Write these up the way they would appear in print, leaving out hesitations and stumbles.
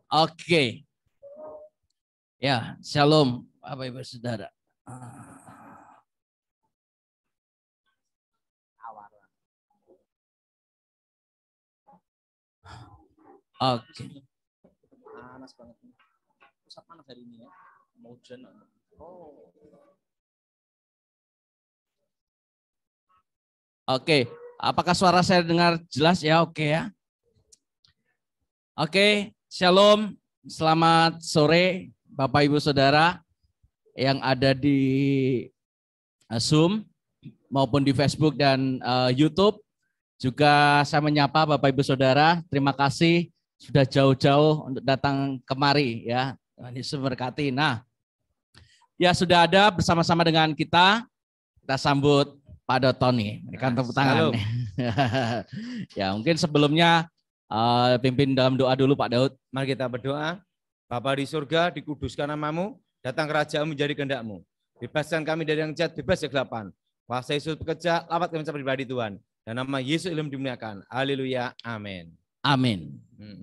Oke. Ya, shalom Bapak Ibu Saudara. Oke. Panas banget. Pusat panas hari ini ya. Mau hujan. Oh. Oke, apakah suara saya dengar jelas ya? Oke ya. Oke, shalom. Selamat sore Bapak Ibu Saudara yang ada di Zoom maupun di Facebook dan YouTube. Juga saya menyapa Bapak Ibu Saudara, terima kasih sudah jauh-jauh untuk datang kemari ya. Tuhan Yesus memberkati. Nah, ya sudah ada bersama-sama dengan kita sambut Pak Dotoni. Berikan tepuk tangan. Ya, mungkin sebelumnya pimpin dalam doa dulu Pak Daud. Mari kita berdoa. Bapa di surga, dikuduskan namamu, datang kerajaan menjadi kehendak-Mu. Bebaskan kami dari yang jahat, bebas kegelapan. Kuasa Yesus bekerja, lawat kami sampai pribadi Tuhan. Dan nama Yesus ilmu dimuliakan. Haleluya. Amin. Amin.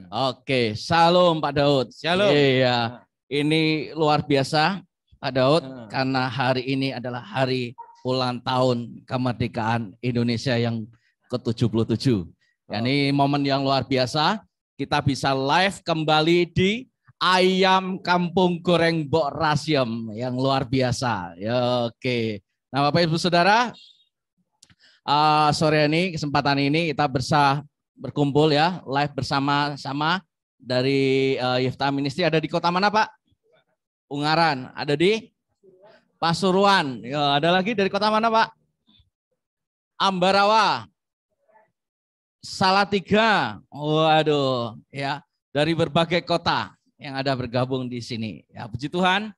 Oke, shalom Pak Daud. Shalom. Iya, ini luar biasa Pak Daud karena hari ini adalah hari ulang tahun kemerdekaan Indonesia yang ke-77. Ini momen yang luar biasa. Kita bisa live kembali di Ayam Kampung Goreng Mbok Rasiem yang luar biasa. Ya, oke. Nah, Bapak Ibu Saudara, sore ini kesempatan ini kita berkumpul ya live bersama-sama dari Yifta Ministry. Ada di kota mana Pak? Ungaran. Ada di Pasuruan. Ya, ada lagi dari kota mana Pak? Ambarawa. Salatiga. Waduh, ya dari berbagai kota yang ada bergabung di sini. Ya, puji Tuhan.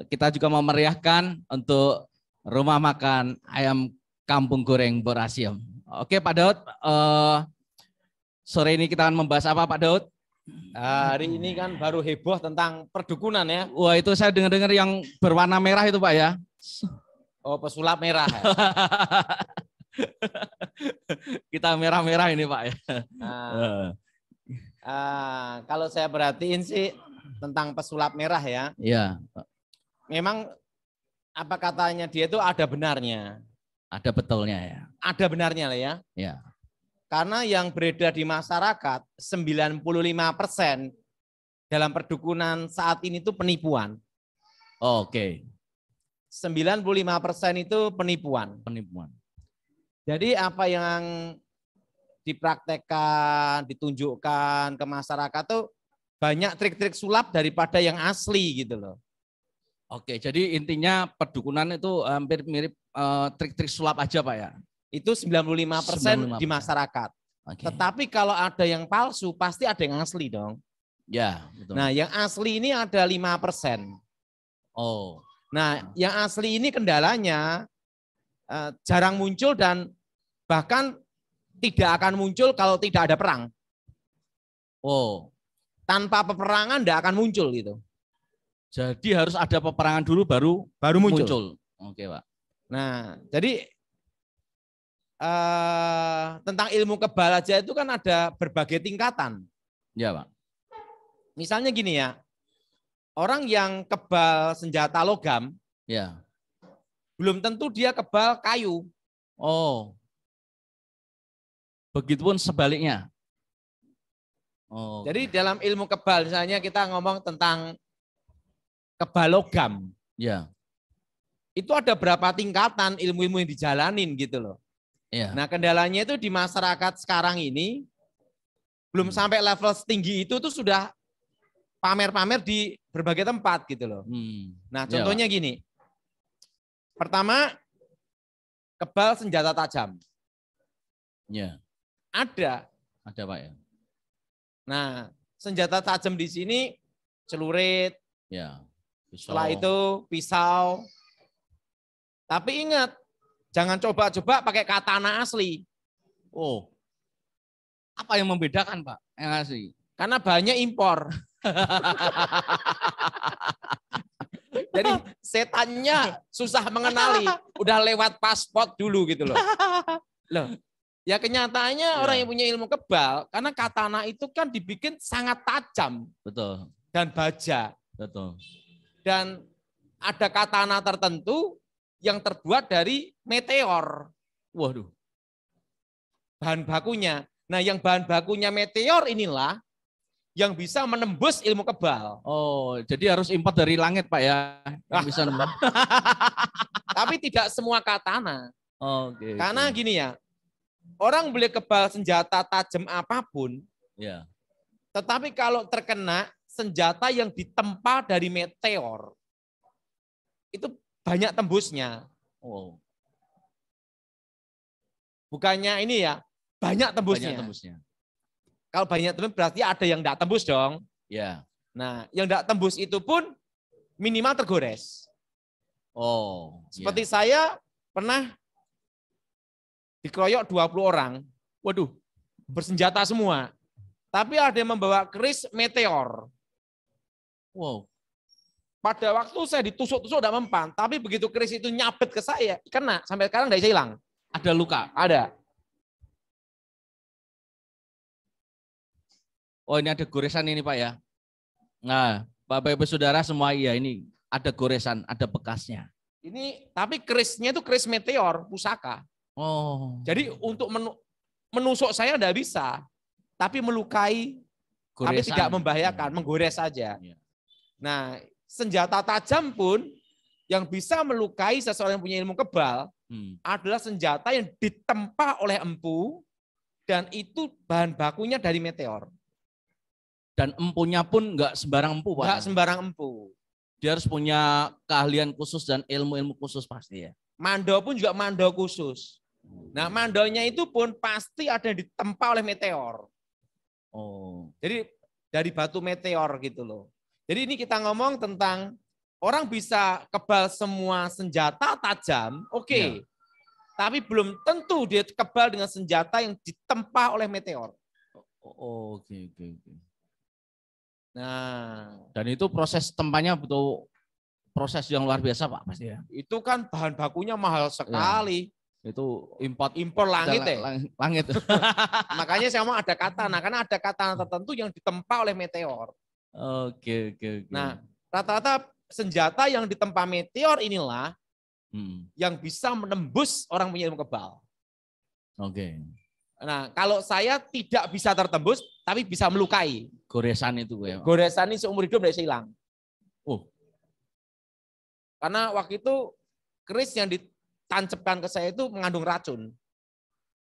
Kita juga memeriahkan untuk rumah makan ayam Kampung Goreng Mbok Rasiem. Oke Pak Daud, sore ini kita akan membahas apa Pak Daud? Hari ini kan baru heboh tentang perdukunan ya. Wah, itu saya dengar-dengar yang berwarna merah itu Pak ya. Oh, pesulap merah. Ya? Kita merah-merah ini Pak ya. Kalau saya perhatiin sih tentang pesulap merah ya. Iya. Memang apa katanya dia itu ada benarnya. Ada betulnya ya. Ada benarnya lah ya. Ya. Karena yang beredar di masyarakat 95% dalam perdukunan saat ini itu penipuan. Oke. 95% itu penipuan. Penipuan. Jadi apa yang dipraktekkan, ditunjukkan ke masyarakat tuh banyak trik-trik sulap daripada yang asli gitu loh. Oke, jadi intinya perdukunan itu hampir mirip trik-trik sulap aja Pak ya? Itu 95% di masyarakat. Okay. Tetapi kalau ada yang palsu, pasti ada yang asli dong. Ya, betul. Nah, yang asli ini ada 5%. Oh. Nah, yang asli ini kendalanya jarang muncul dan bahkan tidak akan muncul kalau tidak ada perang. Oh. Tanpa peperangan tidak akan muncul gitu. Jadi harus ada peperangan dulu baru muncul. Oke, Pak. Nah, jadi tentang ilmu kebal aja itu kan ada berbagai tingkatan. Ya, Pak. Misalnya gini ya, orang yang kebal senjata logam, ya, belum tentu dia kebal kayu. Oh, begitupun sebaliknya. Oh. Jadi dalam ilmu kebal, misalnya kita ngomong tentang kebal logam. Ya. Itu ada berapa tingkatan ilmu-ilmu yang dijalanin gitu loh. Ya. Nah, kendalanya itu di masyarakat sekarang ini belum sampai level setinggi itu tuh sudah pamer-pamer di berbagai tempat gitu loh. Nah, contohnya gini. Pertama, kebal senjata tajam. Ya. Ada Pak ya. Nah, senjata tajam di sini celurit. Ya. Pisau. Setelah itu pisau. Tapi ingat, jangan coba-coba pakai katana asli. Oh. Apa yang membedakan, Pak? Yang asli? Karena banyak impor. Jadi setannya susah mengenali. Udah lewat paspor dulu gitu loh. Loh, Ya kenyataannya orang yang punya ilmu kebal, karena katana itu kan dibikin sangat tajam. Betul. Dan baja. Betul. Dan ada katana tertentu yang terbuat dari meteor. Waduh. Bahan bakunya. Nah yang bahan bakunya meteor inilah yang bisa menembus ilmu kebal. Oh, jadi harus import dari langit Pak ya? Yang bisa nembus. Tapi tidak semua katana. Oke. Karena gini ya, orang boleh kebal senjata tajam apapun, ya. Tetapi kalau terkena senjata yang ditempa dari meteor, itu banyak tembusnya. Oh. Bukannya ini ya, banyak tembusnya. Banyak tembusnya. Kalau banyak tembus berarti ada yang tidak tembus dong. Ya. Nah, yang tidak tembus itu pun minimal tergores. Oh. Seperti saya pernah dikeroyok 20 orang. Waduh. Bersenjata semua. Tapi ada yang membawa keris meteor. Wow. Pada waktu saya ditusuk-tusuk tidak mempan. Tapi begitu keris itu nyabet ke saya, kena. Sampai sekarang tidak bisa hilang. Ada luka? Ada. Oh ini ada goresan ini Pak ya. Nah Bapak Ibu Saudara semua iya ini ada goresan, ada bekasnya. Ini tapi kerisnya itu keris meteor, pusaka. Oh. Jadi untuk menusuk saya tidak bisa, tapi melukai, goresan. Tapi tidak membahayakan, menggores saja. Ya. Nah, senjata tajam pun yang bisa melukai seseorang yang punya ilmu kebal adalah senjata yang ditempa oleh empu dan itu bahan bakunya dari meteor. Dan empunya pun nggak sembarang empu Pak. Nggak sembarang empu. Dia harus punya keahlian khusus dan ilmu-ilmu khusus pasti ya. Mando pun juga mando khusus. Nah, mandonya itu pun pasti ada yang ditempa oleh meteor. Oh. Jadi dari batu meteor gitu loh. Jadi ini kita ngomong tentang orang bisa kebal semua senjata tajam, oke. Ya. Tapi belum tentu dia kebal dengan senjata yang ditempa oleh meteor. Oke. Nah, dan itu proses tempanya butuh proses yang luar biasa Pak pasti ya. Itu kan bahan bakunya mahal sekali. Ya. Itu impor langit ya. Langit. Makanya saya mau ada katana, karena ada katana tertentu yang ditempa oleh meteor. Oke. Nah, rata-rata senjata yang ditempa meteor inilah yang bisa menembus orang punya ilmu kebal. Oke. Nah, kalau saya tidak bisa tertembus, tapi bisa melukai. Goresan itu ya. Goresan ini seumur hidup tidak bisa hilang. Oh. Karena waktu itu keris yang ditancapkan ke saya itu mengandung racun.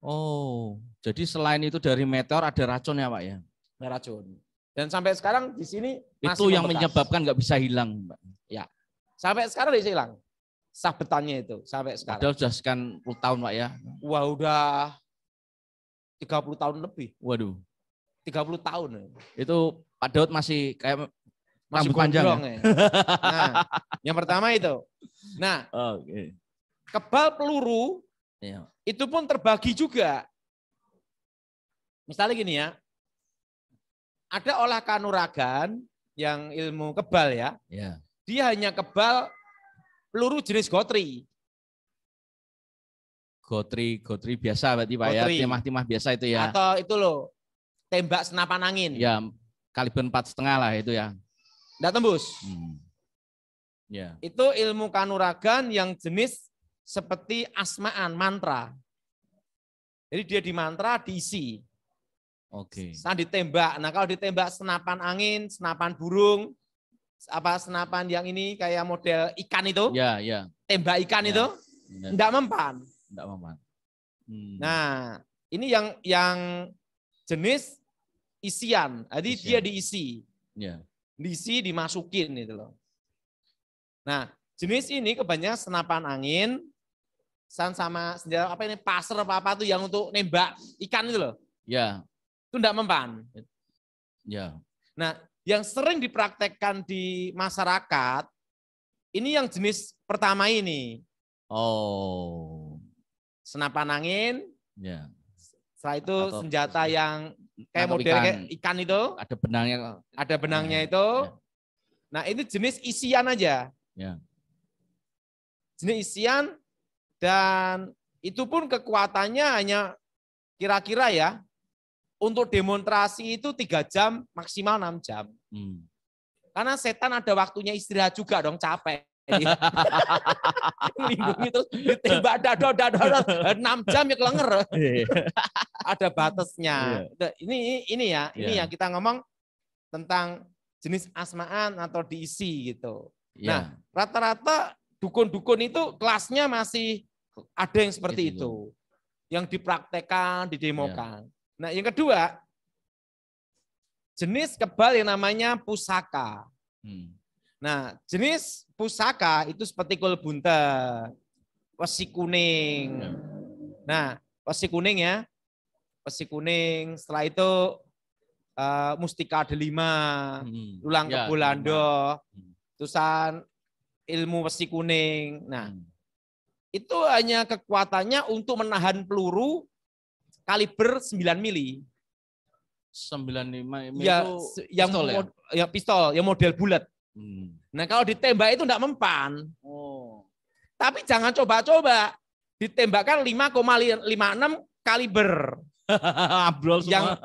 Oh, jadi selain itu dari meteor ada racun ya Pak ya? Ada racun. Dan sampai sekarang di sini masih itu yang menyebabkan nggak bisa hilang, Pak. Ya, sampai sekarang tidak bisa hilang. Sabetannya itu sampai sekarang. Padahal sudah sekian puluh tahun Pak ya? Wah udah 30 tahun lebih. Waduh. 30 tahun. Itu Pak Daud masih kayak masih rambut panjang ya? Nah, yang pertama itu. Nah, kebal peluru itu pun terbagi juga. Misalnya gini ya, ada olah kanuragan yang ilmu kebal ya. Dia hanya kebal peluru jenis gotri. Gotri biasa berarti Pak ya, timah-timah biasa itu ya. Atau itu loh, tembak senapan angin. Ya, kaliber 4,5 lah itu ya. Nggak tembus. Ya. Itu ilmu kanuragan yang jenis seperti asmaan, mantra. Jadi dia di mantra diisi. Oke. Saat ditembak. Nah kalau ditembak senapan angin, senapan burung, apa senapan yang ini kayak model ikan itu. Ya. Tembak ikan itu, enggak mempan. Enggak mempan. Nah, ini yang jenis isian. Jadi dia diisi. Ya. Diisi, dimasukin itu loh. Nah, jenis ini kebanyakan senapan angin sama senjata apa ini pasir apa tuh yang untuk nembak ikan itu loh. Ya. Itu enggak mempan. Ya. Nah, yang sering dipraktekkan di masyarakat ini yang jenis pertama ini. Oh. Senapan angin. Ya. Setelah itu senjata yang kayak model kayak ikan itu. Ada benangnya. Ada benangnya itu. Ya. Nah, ini jenis isian aja. Ya. Jenis isian dan itu pun kekuatannya hanya kira-kira ya, untuk demonstrasi itu 3 jam, maksimal 6 jam. Karena setan ada waktunya istirahat juga dong, capek. Melindungi terus ditembak dadar 6 jam ya kelenger. Ada batasnya. Ini ya kita ngomong tentang jenis asmaan atau diisi gitu. Nah, rata-rata dukun-dukun itu kelasnya masih ada yang seperti itu. Yang dipraktekkan, didemokan. Nah, yang kedua, jenis kebal yang namanya pusaka. Nah, jenis pusaka itu seperti kul bunta, wesi kuning. Nah, wesi kuning ya. Wesi kuning, setelah itu mustika delima, tulang kebulando, tulisan ilmu wesi kuning. Nah, itu hanya kekuatannya untuk menahan peluru kaliber 9 mili. 95 ya, itu yang pistol ya pistol, yang model bulat. Nah, kalau ditembak itu enggak mempan. Tapi jangan coba-coba. Ditembakkan 5,56 kaliber.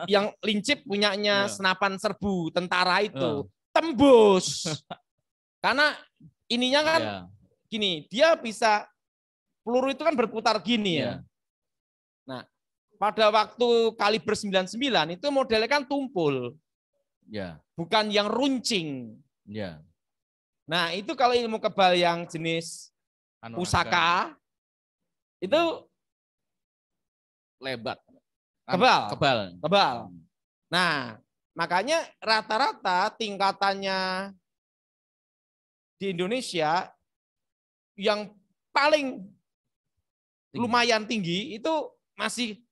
yang lincip punyanya senapan serbu tentara itu. Tembus. Karena ininya kan gini, dia bisa, peluru itu kan berputar gini ya. Nah, pada waktu kaliber 99 itu modelnya kan tumpul. Bukan yang runcing. Nah, itu kalau ilmu kebal yang jenis pusaka itu lebat. Kebal. Nah, makanya rata-rata tingkatannya di Indonesia yang paling lumayan tinggi itu masih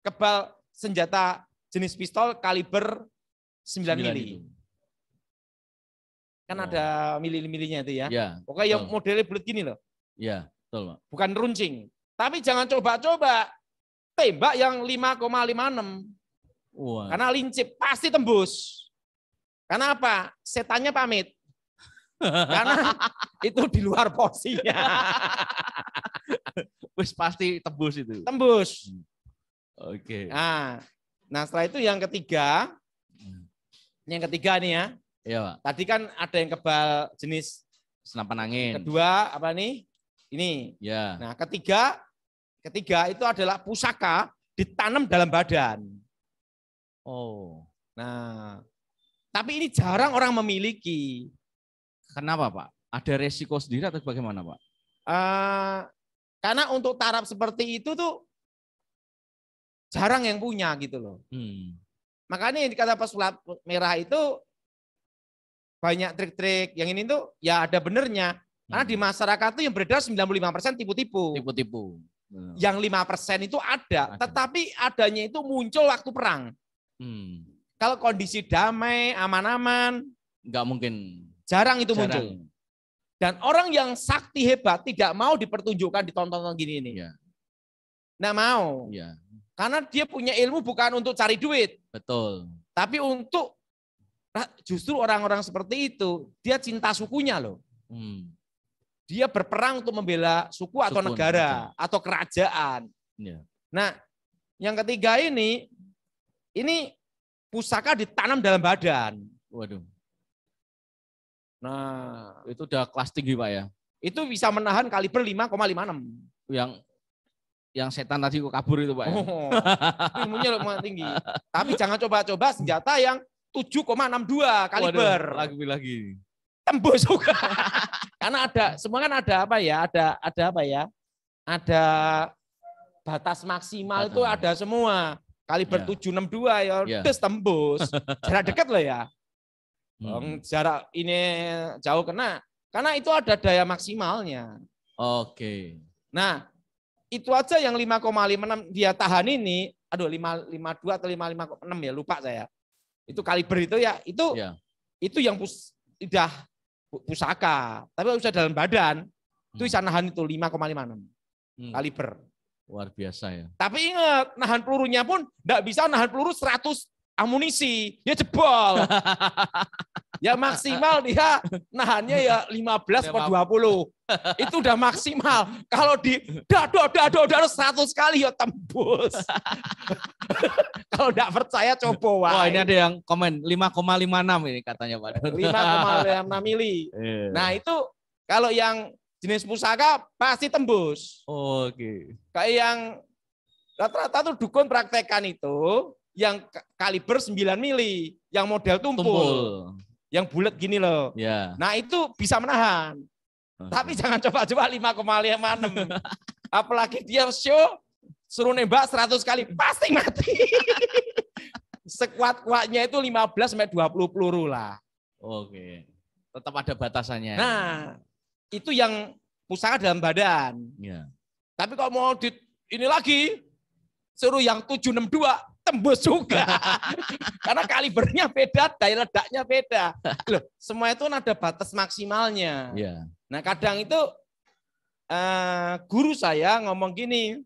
kebal senjata jenis pistol kaliber 9 mili. Kan ada mili-milinya itu ya. Pokoknya yang modelnya bulat gini loh. Betul, Pak. Bukan runcing. Tapi jangan coba-coba tembak yang 5,56. Karena lincip pasti tembus. Karena apa? Setannya pamit. Karena itu di luar porsinya. Wis pasti tembus itu. Tembus. Oke. Nah, setelah itu yang ketiga. Yang ketiga nih ya. Iya, Pak. Tadi kan ada yang kebal jenis senapan angin. Kedua apa nih? Ini. Nah, ketiga itu adalah pusaka ditanam dalam badan. Nah, tapi ini jarang orang memiliki. Kenapa, Pak? Ada resiko sendiri atau bagaimana, Pak? Karena untuk taraf seperti itu tuh jarang yang punya gitu loh. Makanya yang dikata pesulap merah itu banyak trik-trik. Yang ini tuh ya ada benernya. Karena di masyarakat tuh yang beredar 95% tipu-tipu. Yang 5% itu ada, tetapi adanya itu muncul waktu perang. Kalau kondisi damai, aman-aman, nggak mungkin. Jarang itu muncul. Dan orang yang sakti hebat tidak mau dipertunjukkan, ditonton gini ini. Nggak mau. Karena dia punya ilmu bukan untuk cari duit. Betul. Tapi untuk, justru orang-orang seperti itu, dia cinta sukunya loh. Dia berperang untuk membela suku atau negara atau kerajaan. Nah, yang ketiga ini pusaka ditanam dalam badan. Waduh. Nah, itu udah kelas tinggi, Pak ya. Itu bisa menahan kaliber 5,56. Yang setan tadi kok kabur itu, Pak ya. Ilmunya lumayan tinggi. Tapi jangan coba-coba senjata yang 7,62 kaliber. Waduh, lagi. Tembus juga. Karena semua kan ada apa ya? Ada batas maksimal itu ada semua. Kaliber 762 ya, tembus. Jarak dekat loh ya. Jarak ini jauh kena. Karena itu ada daya maksimalnya. Oke. Nah, itu aja yang 5,56 dia tahan ini. 552 atau 556 ya, lupa saya. Itu kaliber itu ya, itu yang udah pusaka, tapi usah dalam badan, itu bisa nahan itu 5,56 kaliber. Luar biasa ya. Tapi ingat, nahan pelurunya pun enggak bisa nahan peluru 100 amunisi, ya jebol. Ya maksimal dia nahannya ya 15 per 20. Itu udah maksimal. Kalau di dado 100 kali ya tembus. Kalau enggak percaya coba wae. Wah, ini ada yang komen 5,56 ini katanya Pak. 5,56 mili. Nah, itu kalau yang jenis pusaka pasti tembus. Oke. Kayak yang rata-rata tuh dukun praktekan itu yang kaliber 9 mili, yang model tumpul. Yang bulat gini loh. Ya. Nah, itu bisa menahan. Tapi jangan coba-coba 5,56. Apalagi dia show suruh nembak 100 kali pasti mati. Sekuat-kuatnya itu 15 sampai 20 peluru lah. Oke. Tetap ada batasannya. Nah, itu yang pusaka dalam badan. Ya. Tapi kalau mau ini lagi suruh yang 762 tembus juga. Karena kalibernya beda, daya ledaknya beda. Loh, semua itu ada batas maksimalnya. Ya. Nah, kadang itu guru saya ngomong gini,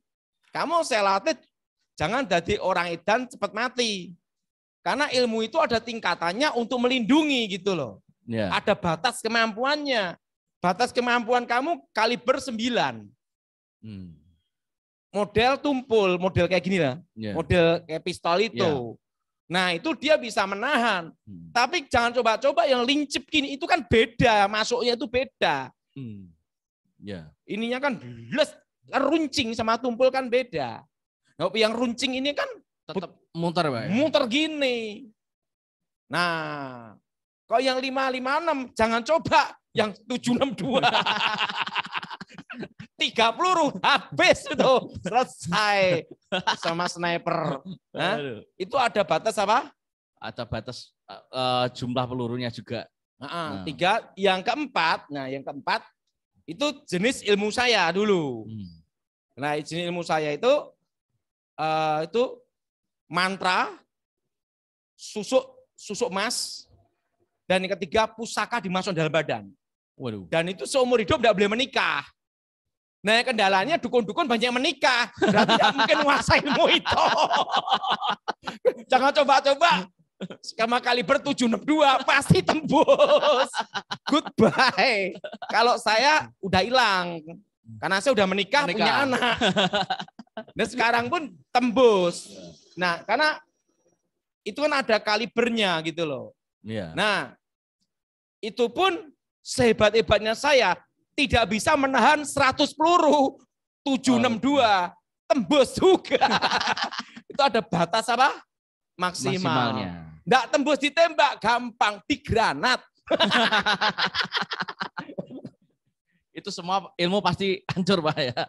kamu saya latih jangan jadi orang edan cepat mati. Karena ilmu itu ada tingkatannya untuk melindungi gitu loh. Ya. Ada batas kemampuannya. Batas kemampuan kamu kaliber 9. Model tumpul, model kayak gini lah. Yeah. Model kayak pistol itu. Yeah. Nah, itu dia bisa menahan. Tapi jangan coba-coba yang lincip gini, itu kan beda, masuknya itu beda. Yeah. Ininya kan runcing sama tumpul kan beda. Nah, yang runcing ini kan tetap muter, Pak. Muter gini. Nah, kalau yang 556 jangan coba yang 762. 3 peluru habis itu selesai sama sniper. Nah, itu ada batas apa? Ada batas jumlah pelurunya juga. Nah. 3, yang keempat. Nah, yang keempat itu jenis ilmu saya dulu. Nah, jenis ilmu saya itu mantra, susuk emas, dan yang ketiga pusaka dimasukkan dalam badan. Waduh. Dan itu seumur hidup tidak boleh menikah. Nah, kendalanya dukun-dukun banyak menikah. Berarti tidak mungkin menguasai ilmu itu. Jangan coba-coba. Sama kaliber 762 pasti tembus. Goodbye. Kalau saya udah hilang. Karena saya udah menikah. Punya anak. Dan sekarang pun tembus. Nah, karena itu kan ada kalibernya gitu loh. Yeah. Nah, itu pun sehebat-hebatnya saya tidak bisa menahan 100 peluru, 762, tembus juga. Itu ada batas apa? Maksimalnya. Nggak tembus ditembak, gampang, digranat. Itu semua ilmu pasti hancur, Pak ya.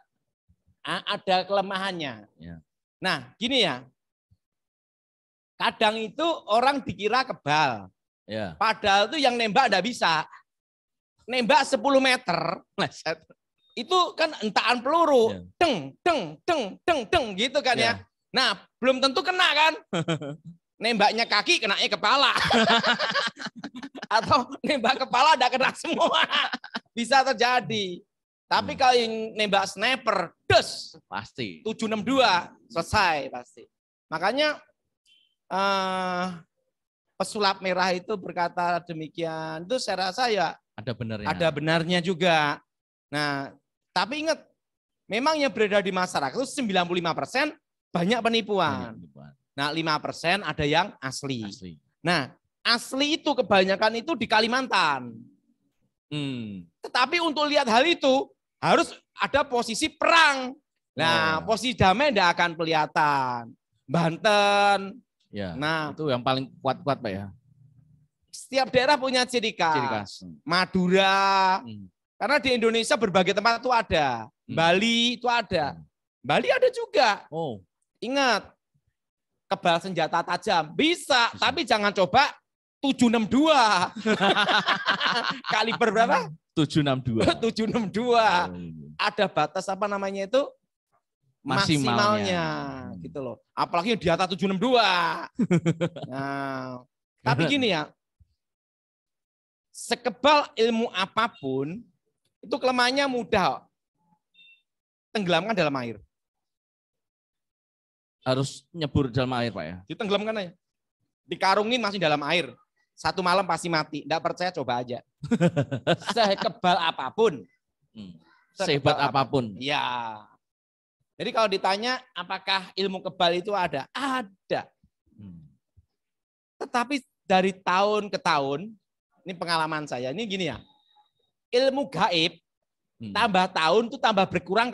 Ada kelemahannya. Ya. Nah, gini ya. Kadang itu orang dikira kebal. Ya. Padahal itu yang nembak nggak bisa. Nembak 10 meter, itu kan entakan peluru, deng, deng, deng, deng, deng, gitu kan ya. Nah, belum tentu kena kan. Nembaknya kaki, kenanya kepala. Atau nembak kepala udah kena semua. Bisa terjadi. Tapi kalau yang nembak sniper, des, pasti. 762, selesai pasti. Makanya pesulap merah itu berkata demikian. Itu saya rasa ya, ada benarnya. Ada benarnya juga. Nah, tapi ingat, memang yang beredar di masyarakat itu 95% banyak penipuan. Nah, 5% ada yang asli. Nah, asli itu kebanyakan itu di Kalimantan. Tetapi untuk lihat hal itu, harus ada posisi perang. Nah, posisi damai tidak akan kelihatan. Banten. Ya, nah, itu yang paling kuat-kuat, Pak ya. Setiap daerah punya ciri khas. Madura. Karena di Indonesia berbagai tempat itu ada. Bali itu ada. Bali ada juga. Ingat, kebal senjata tajam. Bisa, tapi jangan coba 762. Kaliber berapa? 762. 762. Ada batas apa namanya itu? Maksimalnya. Gitu loh. Apalagi di atas 762. Nah, tapi gini ya. Sekebal ilmu apapun, itu kelemahannya mudah tenggelamkan dalam air. Harus nyebur dalam air, Pak ya? Ditenggelamkan aja. Dikarungin masih dalam air. 1 malam pasti mati. Nggak percaya coba aja. Sekebal apapun. Sehebat apapun. Ya. Jadi kalau ditanya apakah ilmu kebal itu ada? Ada. Tetapi dari tahun ke tahun, ini pengalaman saya, ini gini ya. Ilmu gaib, tambah tahun itu tambah berkurang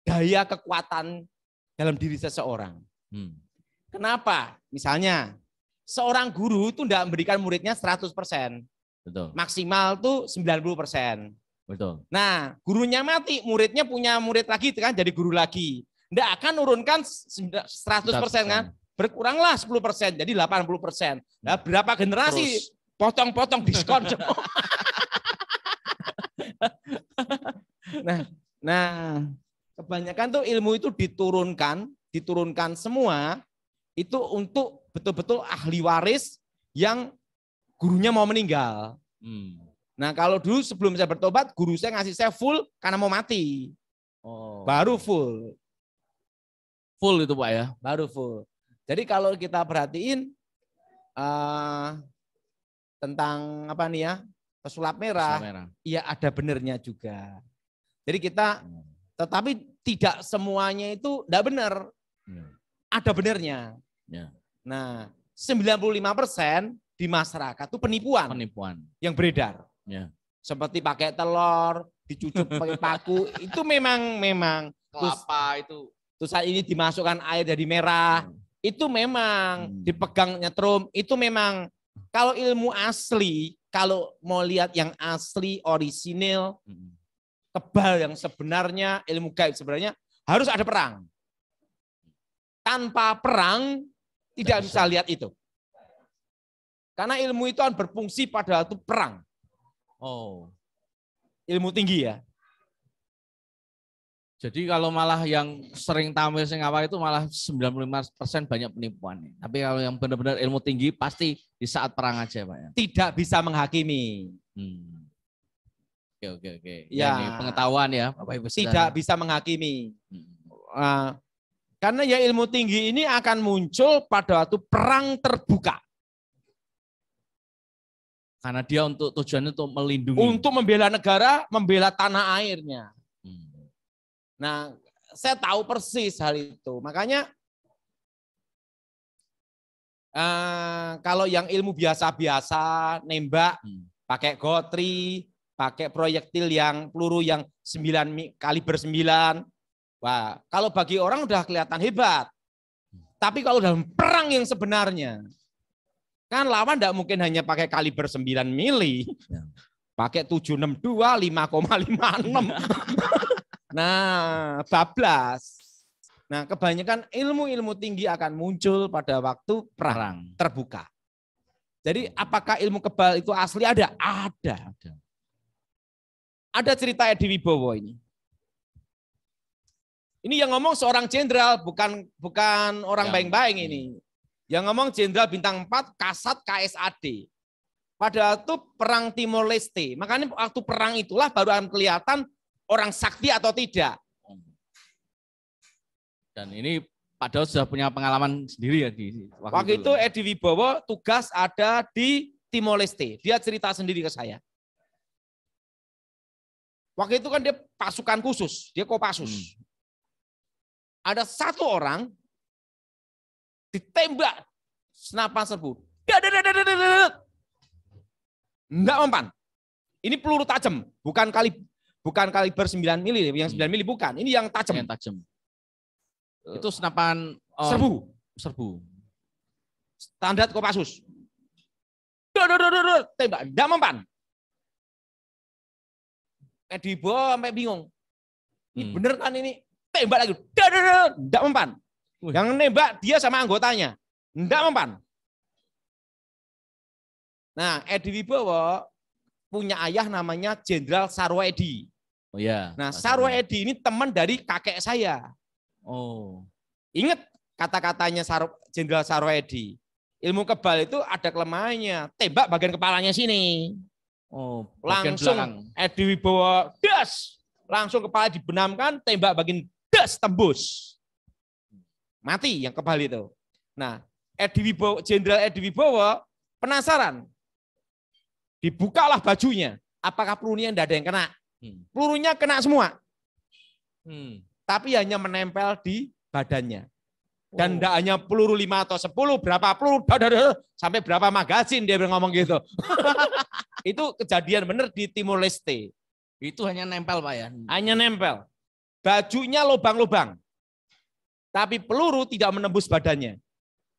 daya kekuatan dalam diri seseorang. Kenapa? Misalnya, seorang guru itu tidak memberikan muridnya 100%. Betul. Maksimal tuh 90%. Betul. Nah, gurunya mati, muridnya punya murid lagi kan, jadi guru lagi. Tidak akan nurunkan 100% kan? Berkuranglah 10%, jadi 80%. Nah, berapa generasi potong-potong diskon semua. Nah, kebanyakan tuh ilmu itu diturunkan semua itu untuk betul-betul ahli waris yang gurunya mau meninggal. Nah, kalau dulu sebelum saya bertobat, guru saya ngasih saya full karena mau mati. Baru full. Full itu Pak ya? Baru full. Jadi kalau kita perhatiin tentang apa nih ya, pesulap merah, iya ada benernya juga. Jadi kita, tetapi tidak semuanya itu tidak benar. Ada benernya. Nah, 95% di masyarakat itu penipuan yang beredar. Seperti pakai telur, dicucuk pakai paku, itu memang kelapa itu. Terus saat ini dimasukkan air jadi merah, itu memang dipegang nyetrum, itu memang kalau ilmu asli, kalau mau lihat yang asli, orisinil, kebal yang sebenarnya, ilmu gaib sebenarnya harus ada perang. Tanpa perang tidak bisa lihat itu. Karena ilmu itu kan berfungsi pada waktu perang. Ilmu tinggi ya. Jadi kalau malah yang sering tampil sing awal itu malah 95% banyak penipuan. Tapi kalau yang benar-benar ilmu tinggi pasti di saat perang aja Pak ya. Tidak bisa menghakimi. Oke. Ya, ini pengetahuan ya Bapak Ibu. Tidak bisa menghakimi. Karena ya ilmu tinggi ini akan muncul pada waktu perang terbuka. Karena dia untuk tujuannya untuk melindungi. Untuk membela negara, membela tanah airnya. Nah, saya tahu persis hal itu. Makanya kalau yang ilmu biasa-biasa, nembak, pakai gotri, pakai proyektil yang peluru yang kaliber 9. Wah, kalau bagi orang udah kelihatan hebat. Tapi kalau dalam perang yang sebenarnya, kan lawan tidak mungkin hanya pakai kaliber 9 mili. Pakai 762, 5,56. Nah, bablas. Nah, kebanyakan ilmu-ilmu tinggi akan muncul pada waktu perang terbuka. Jadi apakah ilmu kebal itu asli ada? Ada. Ada cerita Edi Wibowo ini. Ini yang ngomong seorang jenderal, bukan orang baik-baik ini. Yang ngomong jenderal bintang 4 Kasat KSAD. Pada waktu perang Timor Leste. Makanya waktu perang itulah baru akan kelihatan orang sakti atau tidak. Dan ini padahal sudah punya pengalaman sendiri ya di waktu itu Edi Wibowo tugas ada di Timor Leste. Dia cerita sendiri ke saya. Waktu itu kan dia pasukan khusus, dia Kopassus. Ada satu orang ditembak senapan serbu. Enggak mempan. Ini peluru tajam, bukan kaliber 9 mili, yang 9 mili bukan. Ini yang tajam. Yang tajam. Itu senapan serbu. Standar Kopassus. Tembak, enggak mempan. Edi Wibowo sampai bingung. Ini bener kan ini? Tembak lagi. Enggak mempan. Yang nembak dia sama anggotanya. Enggak mempan. Nah, Edi Wibowo punya ayah namanya Jenderal Sarwoedi. Oh ya. Nah, Sarwoedi ini teman dari kakek saya. Ingat kata-katanya Jenderal Sarwoedi. Ilmu kebal itu ada kelemahannya. Tembak bagian kepalanya sini. Langsung Edi Wibowo das. Langsung kepala dibenamkan, tembak bagian das tembus. Mati yang kebal itu. Nah, Jenderal Edi Wibowo Penasaran? Dibukalah bajunya. Apakah pelurunya tidak ada yang kena? Pelurunya kena semua. Tapi hanya menempel di badannya. Dan tidak hanya peluru 5 atau 10, berapa peluru, sampai berapa magazin dia ngomong gitu. Itu kejadian benar di Timor Leste. Itu hanya nempel Pak ya? Hanya nempel. Bajunya lubang-lubang. Tapi peluru tidak menembus badannya.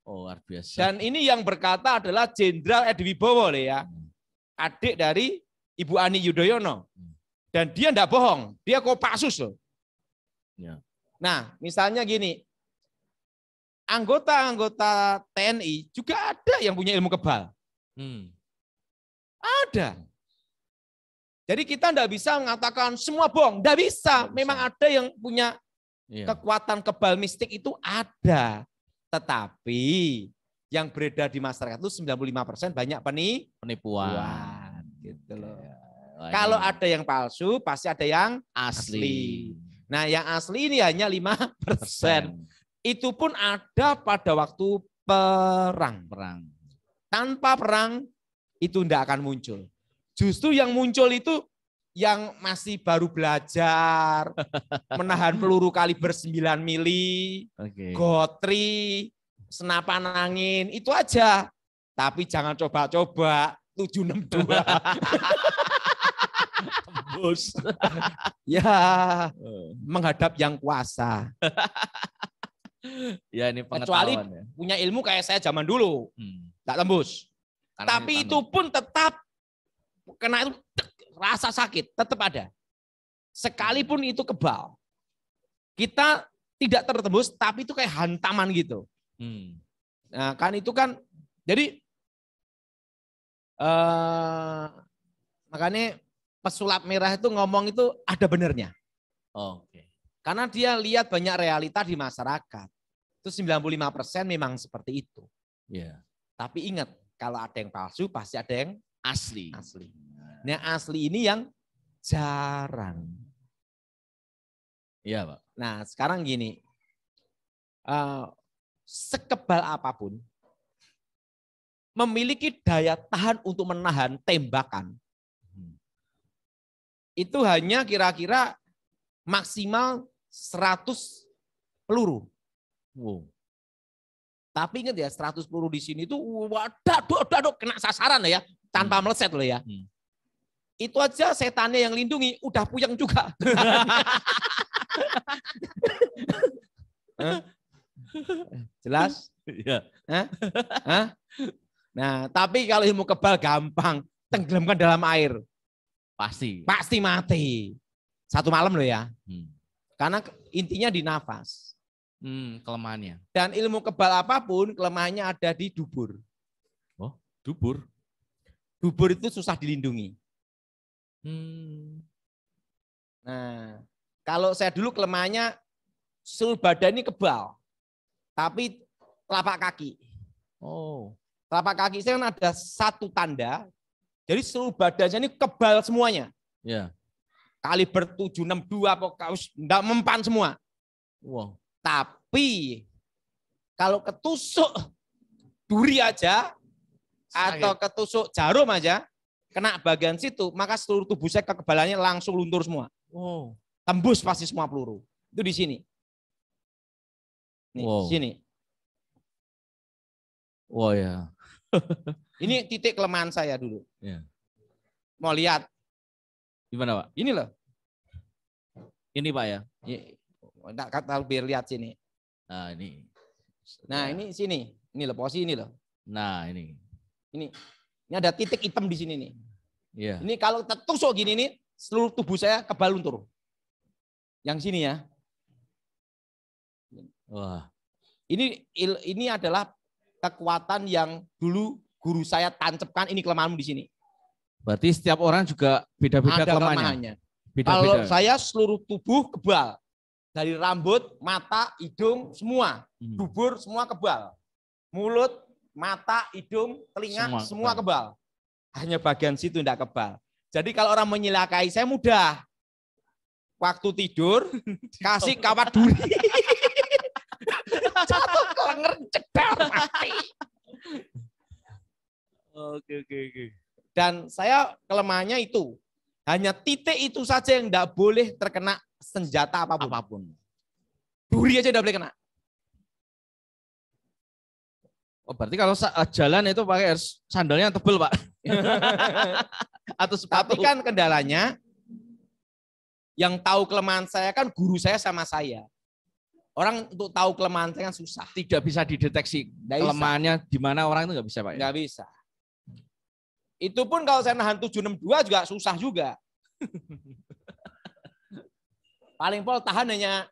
Oh, luar biasa. Dan ini yang berkata adalah Jenderal Edi Wibowo ya. Adik dari Ibu Ani Yudhoyono. Dan dia tidak bohong. Dia Kopassus loh. Ya. Nah, misalnya gini. Anggota-anggota TNI juga ada yang punya ilmu kebal. Ada. Jadi kita tidak bisa mengatakan semua bohong. Tidak bisa. Memang ada yang punya kekuatan kebal mistik itu ada. Tetapi yang beredar di masyarakat itu 95% banyak penipuan. Gitu loh. Kalau ada yang palsu, pasti ada yang asli. Nah, yang asli ini hanya 5%. Itu pun ada pada waktu perang. Tanpa perang itu tidak akan muncul. Justru yang muncul itu yang masih baru belajar, menahan peluru kaliber 9 mili, gotri, senapan angin, itu aja. Tapi jangan coba-coba 762. Tembus. Ya, menghadap yang kuasa. Ya ini kecuali ya. Punya ilmu kayak saya zaman dulu, tak tembus. Karena tapi itu pun tetap kena itu rasa sakit tetap ada. Sekalipun itu kebal, kita tidak tertembus, tapi itu kayak hantaman gitu. Nah kan itu kan, jadi makanya pesulap merah itu ngomong itu ada benernya. Karena dia lihat banyak realita di masyarakat. Itu 95% memang seperti itu. Tapi ingat, kalau ada yang palsu pasti ada yang asli. Nah asli ini yang jarang. Iya Pak. Nah sekarang gini, sekebal apapun, memiliki daya tahan untuk menahan tembakan. Itu hanya kira-kira maksimal 100 peluru. Tapi ingat ya, 100 peluru di sini itu waduh, kena sasaran ya, tanpa meleset loh ya. Itu aja setannya yang lindungi udah puyeng juga. Jelas? Iya. Nah, tapi kalau ilmu kebal gampang, tenggelamkan dalam air. Pasti mati. 1 malam loh ya. Karena intinya di nafas. Kelemahannya. Dan ilmu kebal apapun, kelemahannya ada di dubur. Oh, dubur? Dubur itu susah dilindungi. Nah, kalau saya dulu kelemahannya seluruh badan ini kebal. Tapi telapak kaki. Telapak kaki saya kan ada 1 tanda. Jadi seluruh badannya ini kebal semuanya. Kaliber 762 pokoknya enggak mempan semua. Tapi kalau ketusuk duri aja atau ketusuk jarum aja kena bagian situ, maka seluruh tubuh saya kekebalannya langsung luntur semua. Tembus pasti semua peluru. Itu di sini. Nih, sini. Ya. Ini titik kelemahan saya dulu. Mau lihat? Gimana Pak? Ini loh. Ini Pak ya? Enggak kata biar lihat sini. Nah ini. Nah ini sini. Ini loh posisi ini loh. Nah ini. Ini ada titik hitam di sini nih. Ini kalau tertusuk gini nih, seluruh tubuh saya kebal luntur. Yang sini ya. Ini adalah kekuatan yang dulu guru saya tancapkan, ini kelemahanmu di sini. Berarti setiap orang juga beda-beda kelemahannya. Kalau saya seluruh tubuh kebal. Dari rambut, mata, hidung, semua. Dubur, semua kebal. Mulut, mata, hidung, telinga, semua kebal. Hanya bagian situ tidak kebal. Jadi kalau orang menyelakai saya mudah. Waktu tidur, kasih kawat duri. Jatuh kelenger, cedar, mati. Dan saya kelemahannya itu. Hanya titik itu saja yang tidak boleh terkena senjata apapun. Duri aja tidak boleh kena. Oh, berarti kalau jalan itu pakai sandalnya tebel, Pak. Atau sepatu. Tapi kan kendalanya, yang tahu kelemahan saya kan guru saya sama saya. Orang untuk tahu kelemahan saya kan susah. Tidak bisa dideteksi kelemahannya di mana orang itu nggak bisa, Pak. Nggak bisa. Itu pun kalau saya nahan 762 juga susah juga. Paling pol tahan hanya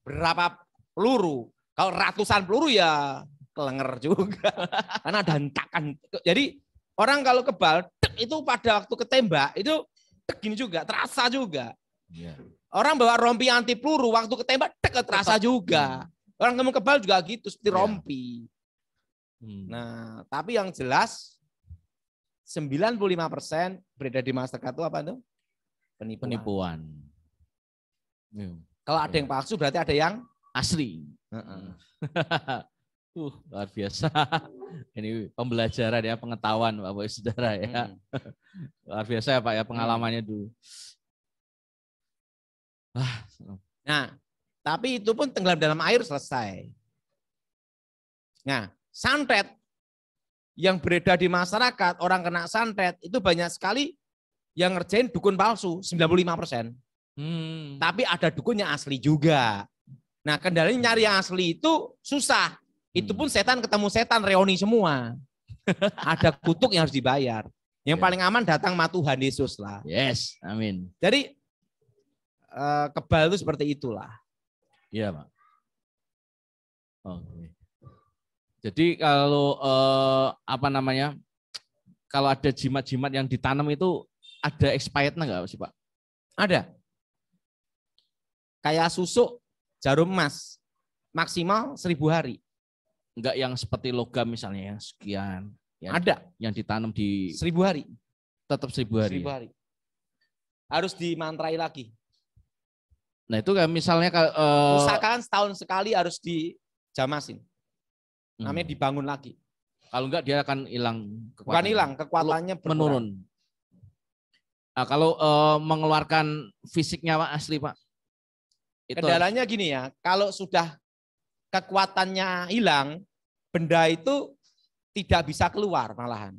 berapa peluru. Kalau ratusan peluru ya kelenger juga. Karena ada hentakan. Jadi orang kalau kebal, itu pada waktu ketembak, itu gini juga, terasa juga. Ya. Orang bawa rompi anti peluru, waktu ketembak, terasa juga. Orang kamu kebal juga gitu, seperti rompi. Nah, tapi yang jelas, 95% beredar di masyarakat itu apa tuh? Penipuan. Kalau ada yang palsu berarti ada yang asli. Luar biasa. Ini pembelajaran ya, pengetahuan Bapak Ibu Saudara ya. Luar biasa ya Pak ya pengalamannya dulu. Nah, tapi itu pun tenggelam dalam air selesai. Nah, santet yang beredar di masyarakat, orang kena santet itu banyak sekali yang ngerjain dukun palsu, 95%. Tapi ada dukunnya asli juga. Nah, kendalanya nyari yang asli itu susah. Itu pun setan ketemu setan, reuni semua. Ada kutuk yang harus dibayar. Yang paling aman datang sama Tuhan Yesus lah. Yes, amin. Jadi kebal itu seperti itulah. Iya Pak. Oke. Jadi kalau kalau ada jimat-jimat yang ditanam itu ada expirednya nggak sih Pak? Ada. Kayak susuk jarum emas maksimal 1000 hari. Enggak yang seperti logam misalnya yang sekian. Ada. Yang ditanam di 1000 hari. Tetap 1000 hari. 1000 hari. Harus dimantrai lagi. Nah itu kan misalnya usahakan setahun sekali harus dijamasin. Namanya dibangun lagi. Kalau enggak dia akan hilang kekuatannya. Bukan hilang, kekuatannya berkurang. Menurun. Nah, kalau mengeluarkan fisiknya Pak asli Pak. Kendalanya gini ya, kalau sudah kekuatannya hilang, benda itu tidak bisa keluar malahan.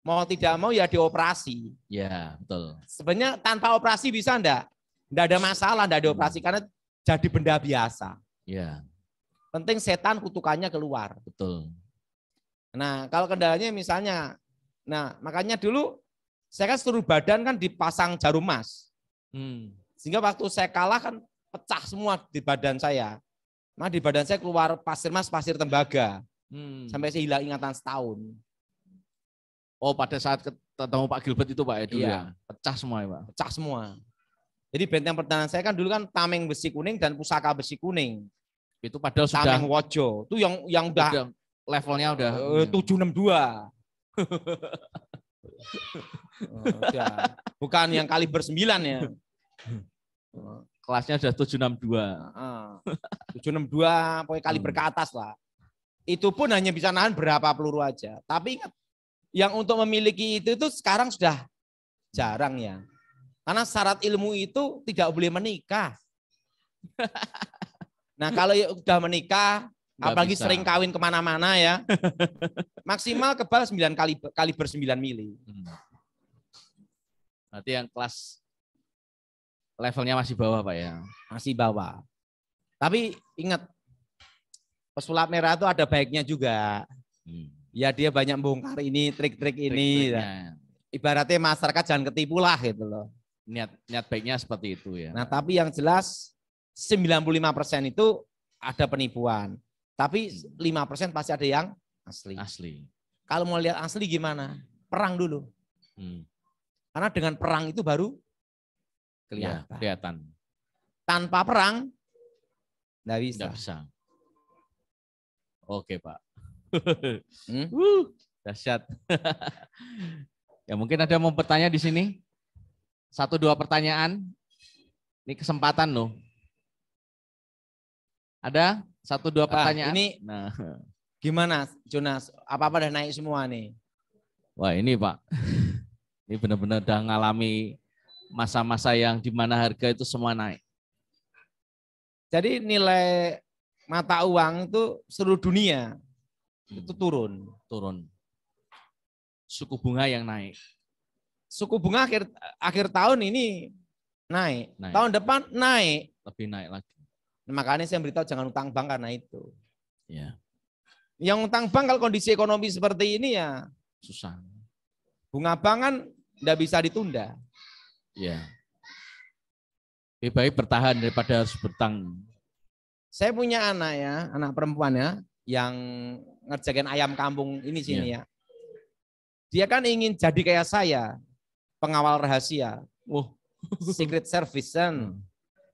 Mau tidak mau ya dioperasi. Ya, betul. Sebenarnya tanpa operasi bisa enggak? Enggak ada masalah, enggak ada operasi karena jadi benda biasa. Ya. Penting setan kutukannya keluar. Betul. Nah, kalau kendalanya misalnya, makanya dulu saya kan seluruh badan kan dipasang jarum emas. Sehingga waktu saya kalah kan pecah semua di badan saya. Nah, di badan saya keluar pasir emas, pasir tembaga. Sampai saya hilang ingatan setahun. Oh, pada saat ketemu Pak Gilbert itu Pak ya dulu ya? Pecah semua ya Pak? Pecah semua. Jadi benteng pertahanan saya kan dulu kan tameng besi kuning dan pusaka besi kuning. Itu padahal sudah tameng wojo. Itu yang udah levelnya udah 762. Bukan yang kaliber 9 ya. Kelasnya sudah 762. 762 pokoknya kaliber ke atas lah. Itu pun hanya bisa nahan berapa peluru aja. Tapi ingat, yang untuk memiliki itu sekarang sudah jarang ya. Karena syarat ilmu itu tidak boleh menikah. Nah kalau sudah menikah, nggak apalagi bisa. Sering kawin kemana-mana ya, maksimal kebal 9 kaliber 9 mili. Berarti yang kelas levelnya masih bawah Pak ya? Masih bawah. Tapi ingat, pesulap merah itu ada baiknya juga. Ya dia banyak bongkar ini, trik-trik ini. Ibaratnya masyarakat jangan ketipu lah gitu loh. Niat baiknya seperti itu ya. Nah tapi yang jelas 95% itu ada penipuan. Tapi 5% pasti ada yang asli. Kalau mau lihat asli gimana? Perang dulu. Karena dengan perang itu baru kelihatan. Tanpa perang nggak bisa. Oke Pak. Dahsyat. Ya mungkin ada mau bertanya di sini. 1-2 pertanyaan. Ini kesempatan loh. Ada 1-2 pertanyaan. Ini gimana Jonas? Apa-apa udah naik semua nih? Wah ini Pak, ini benar-benar udah ngalami masa-masa yang di mana harga itu semua naik. Jadi nilai mata uang itu seluruh dunia itu turun. Suku bunga yang naik. Suku bunga akhir tahun ini naik. Tahun depan naik. Lebih naik lagi. Makanya saya beritahu jangan utang bank karena itu. Ya. Yang utang bank kalau kondisi ekonomi seperti ini ya susah. Bunga bank kan tidak bisa ditunda. Ya. Lebih baik bertahan daripada harus bertang. Saya punya anak ya, anak perempuan ya, yang ngerjain ayam kampung ini sini ya. Dia kan ingin jadi kayak saya, pengawal rahasia. Secret service kan.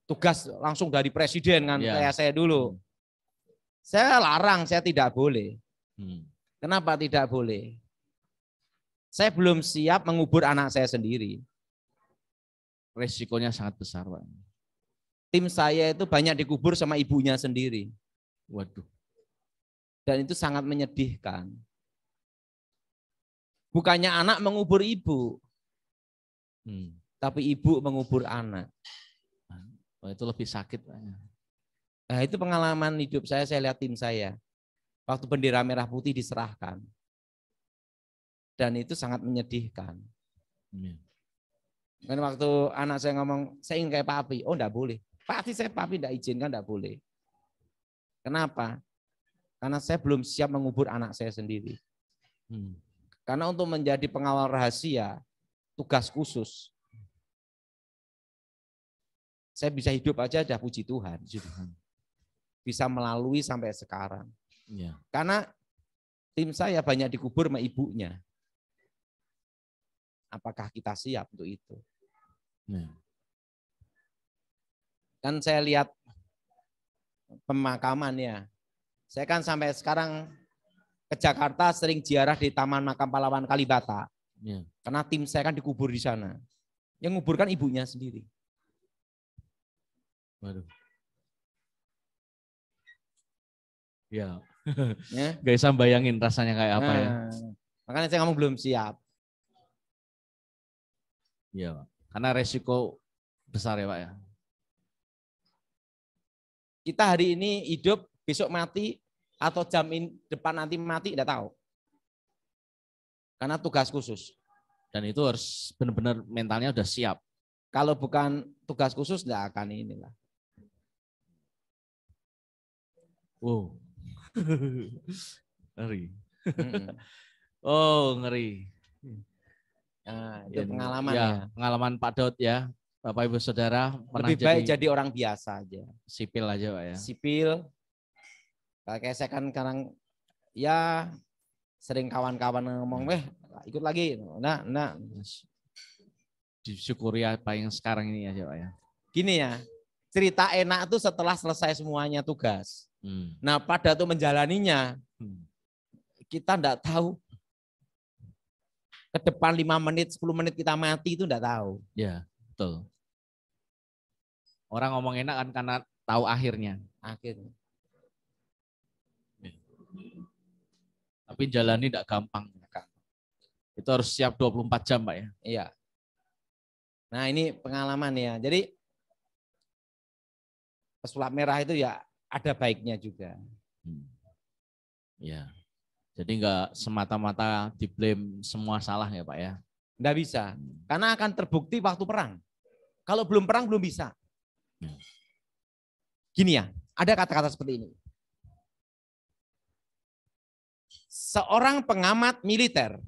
Tugas langsung dari presiden kan kayak saya dulu. Saya larang, saya tidak boleh. Kenapa tidak boleh? Saya belum siap mengubur anak saya sendiri. Resikonya sangat besar, Pak. Tim saya itu banyak dikubur sama ibunya sendiri. Waduh. Dan itu sangat menyedihkan. Bukannya anak mengubur ibu, tapi ibu mengubur anak. Itu lebih sakit. Nah, itu pengalaman hidup saya lihat tim saya. Waktu bendera merah putih diserahkan. Dan itu sangat menyedihkan. Kan waktu anak saya ngomong, saya ingin kayak papi. Oh, enggak boleh. Pasti saya papi enggak izinkan, enggak boleh. Kenapa? Karena saya belum siap mengubur anak saya sendiri. Karena untuk menjadi pengawal rahasia, tugas khusus. Saya bisa hidup aja udah puji Tuhan. Bisa melalui sampai sekarang. Karena tim saya banyak dikubur sama ibunya. Apakah kita siap untuk itu? Kan saya lihat pemakamannya. Saya kan sampai sekarang ke Jakarta sering ziarah di Taman Makam Pahlawan Kalibata. Karena tim saya kan dikubur di sana. Yang nguburkan ibunya sendiri. Waduh. Ya. Gak bisa bayangin rasanya kayak apa ya. Makanya saya ngomong belum siap. Iya, karena resiko besar ya Pak ya. Kita hari ini hidup, besok mati, atau jam depan nanti mati, tidak tahu. Karena tugas khusus. Dan itu harus benar-benar mentalnya udah siap. Kalau bukan tugas khusus, tidak akan inilah. Wow. Ngeri. Oh, ngeri. Nah, itu pengalaman ya. Pengalaman Pak Daud ya. Bapak Ibu Saudara pernah lebih baik jadi orang biasa aja. Sipil aja Pak ya. Sipil. Kayak saya kan sekarang ya sering kawan-kawan ngomong, ikut lagi. Nah. Disyukuri apa yang sekarang ini aja Pak ya. Gini ya, cerita enak tuh setelah selesai semuanya tugas. Nah pada tuh menjalaninya, kita enggak tahu. Ke depan 5 menit, 10 menit kita mati itu enggak tahu. Ya, betul. Orang ngomong enak kan karena tahu akhirnya. Akhirnya. Tapi jalani enggak gampang. Itu harus siap 24 jam Pak ya. Iya. Nah ini pengalaman ya. Jadi pesulap merah itu ya ada baiknya juga. Ya. Jadi enggak semata-mata diblame semua salah ya Pak ya. Enggak bisa. Karena akan terbukti waktu perang. Kalau belum perang belum bisa. Gini ya, ada kata-kata seperti ini. Seorang pengamat militer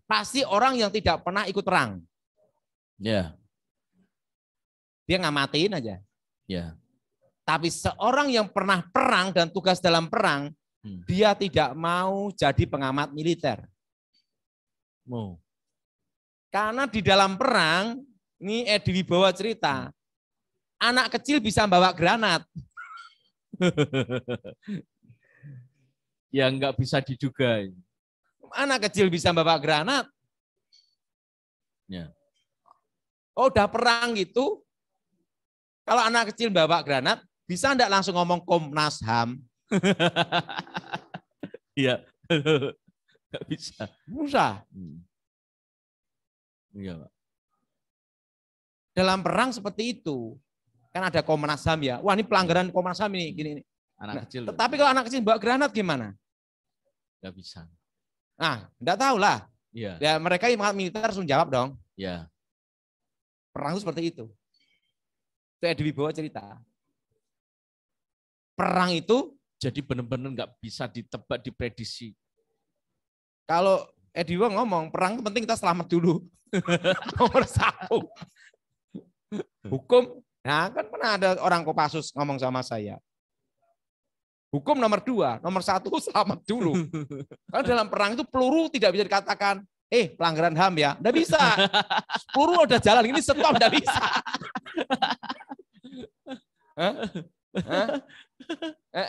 pasti orang yang tidak pernah ikut perang. Ya. Dia ngamatin aja. Ya. Tapi seorang yang pernah perang dan tugas dalam perang, dia tidak mau jadi pengamat militer. Karena di dalam perang, ini Edi Wibowo cerita, anak kecil bisa bawa granat. Ya nggak bisa diduga. Anak kecil bisa bawa granat. Ya. Oh udah perang gitu, kalau anak kecil bawa granat, bisa enggak langsung ngomong Komnas HAM? Iya. Nggak bisa. Susah. Iya, Pak. Dalam perang seperti itu. Kan ada Komnas HAM ya. Wah, ini pelanggaran Komnas HAM ini gini. Anak kecil. Tetapi kalau anak kecil bawa granat gimana? Nggak bisa. Nah, enggak tahu lah. Iya. Ya, mereka yang militer harus menjawab dong. Iya. Perang itu seperti itu. Itu Edi Wibowo cerita. Perang itu Jadi benar-benar nggak bisa ditebak, diprediksi. kalau Edi Wibowo ngomong, perang itu penting kita selamat dulu. Nomor 1. Hukum, nah kan pernah ada orang Kopassus ngomong sama saya. Hukum nomor 2, nomor 1 selamat dulu. Karena dalam perang itu peluru tidak bisa dikatakan, pelanggaran HAM ya, enggak bisa. Peluru udah jalan ini stop, enggak bisa.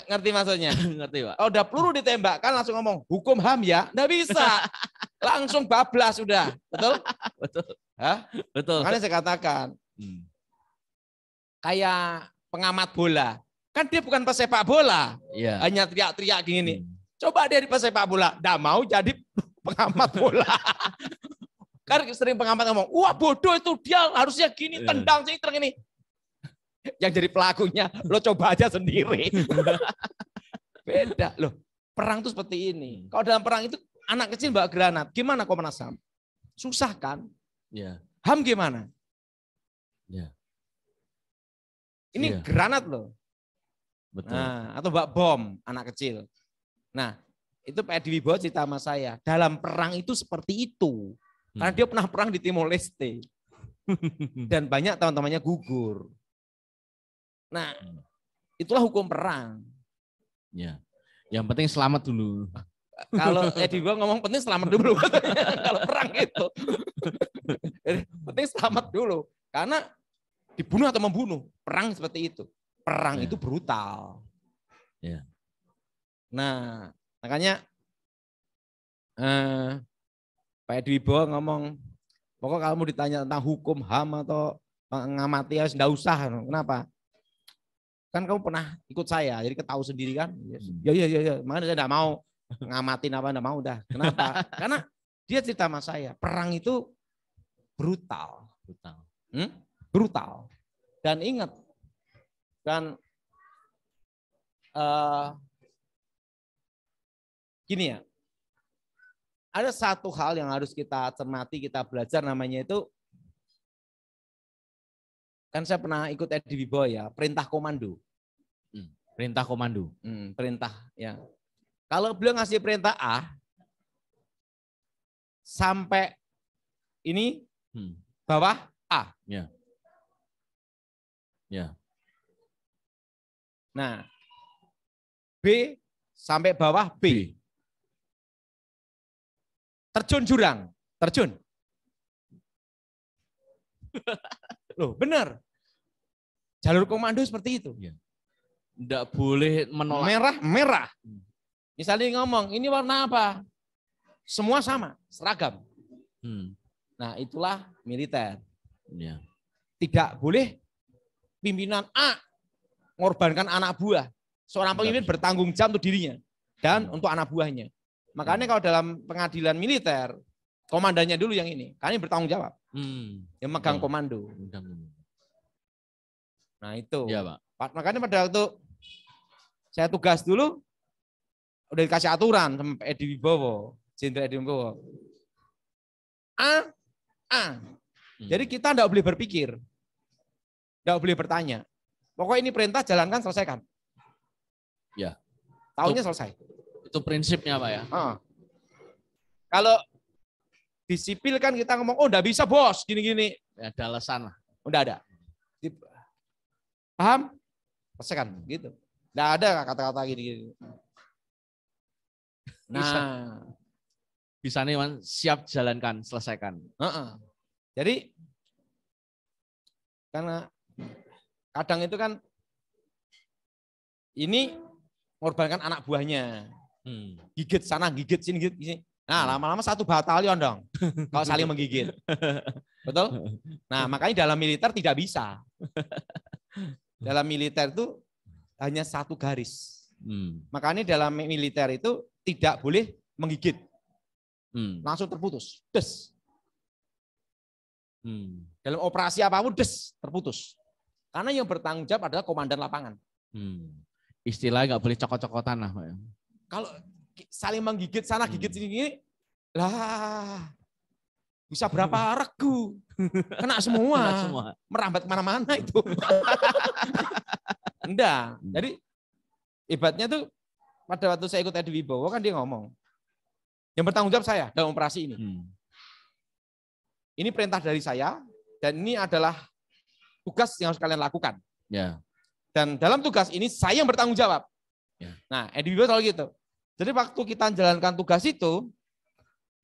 Ngerti maksudnya? Ngerti, Pak. Oh, udah peluru ditembakkan langsung ngomong hukum HAM ya, enggak bisa. Langsung bablas sudah, betul? Betul. Hah? Betul. Makanya saya katakan, kayak pengamat bola, kan dia bukan pesepak bola, Iya. hanya teriak-teriak gini. Coba dia di pesepak bola, enggak mau jadi pengamat bola. Kan sering pengamat ngomong, wah bodoh itu dia harusnya gini, tendang sini, terang ini. Yang jadi pelakunya, lo coba aja sendiri. Beda loh. Perang itu seperti ini. Kalau dalam perang itu anak kecil bawa granat, gimana Komnas HAM? Susah kan? Iya. HAM gimana? Iya. Ini granat loh. Betul. Nah, atau bawa bom anak kecil. Nah, itu Pak Edi Wibowo cerita sama saya. Dalam perang itu seperti itu. Karena dia pernah perang di Timor Leste. Dan banyak teman-temannya gugur. Nah, itulah hukum perang. Ya. Yang penting selamat dulu. Kalau Edi Wibowo ngomong penting selamat dulu. Kalau perang itu. Penting selamat dulu. Karena dibunuh atau membunuh. Perang seperti itu. Perang itu brutal. Ya. Nah, makanya Pak Edi Wibowo ngomong, pokok kamu ditanya tentang hukum HAM atau mengamati ya enggak usah. Kenapa? Kan kamu pernah ikut saya, jadi ketahu sendiri kan. Ya. Makanya saya enggak mau ngamatin apa, enggak mau dah. Kenapa? Karena dia cerita sama saya, perang itu brutal. Brutal. Dan ingat, kan gini ya, ada satu hal yang harus kita cermati, kita belajar namanya itu, kan saya pernah ikut Edi Wibowo ya, perintah komando. Perintah komando. Perintah ya. Kalau beliau ngasih perintah A, sampai ini bawah A. Ya. Ya. Nah, B sampai bawah B. Terjun jurang, terjun. Loh, benar. Jalur komando seperti itu. Enggak boleh menolak. Merah. Misalnya ngomong, ini warna apa? Semua sama, seragam. Nah, itulah militer. Ya. Tidak boleh pimpinan A mengorbankan anak buah. Seorang pemimpin bertanggung jawab untuk dirinya dan untuk anak buahnya. Makanya kalau dalam pengadilan militer, komandannya dulu yang ini. Karena ini bertanggung jawab. Yang megang komando. Nah itu. Ya, Pak. Makanya pada waktu saya tugas dulu, udah dikasih aturan sama Edi Wibowo, Jenderal Edi Wibowo. A. Jadi kita enggak boleh berpikir. Enggak boleh bertanya. Pokoknya ini perintah, jalankan, selesaikan. Ya. Tahunnya selesai. Itu prinsipnya, Pak ya. Kalau di sipil kan kita ngomong, oh enggak bisa bos, gini-gini. Ya, ada alasan lah. Enggak ada. Paham? Selesaikan, gitu. Enggak ada kata-kata gini-gini. Nah. Bisa nih, Man, siap jalankan, selesaikan. Jadi, karena kadang itu kan, ini mengorbankan anak buahnya. Gigit sana, gigit sini, gigit sini. Nah, lama-lama satu batalion dong. Kalau saling menggigit. Betul? Nah, makanya dalam militer tidak bisa. Dalam militer itu hanya satu garis. Makanya dalam militer itu tidak boleh menggigit. langsung terputus. Des. Dalam operasi apapun terputus. Karena yang bertanggung jawab adalah komandan lapangan. Istilahnya nggak boleh cokot-cokotan lah, Pak. Kalau saling menggigit sana, gigit sini, lah bisa berapa regu, kena semua, merambat kemana-mana itu. Enggak, jadi ibaratnya tuh pada waktu saya ikut Edi Wibowo kan dia ngomong, yang bertanggung jawab saya dalam operasi ini. Ini perintah dari saya dan ini adalah tugas yang harus kalian lakukan. Ya. Dan dalam tugas ini saya yang bertanggung jawab. Ya. Nah, Edi Wibowo selalu gitu. Jadi waktu kita menjalankan tugas itu,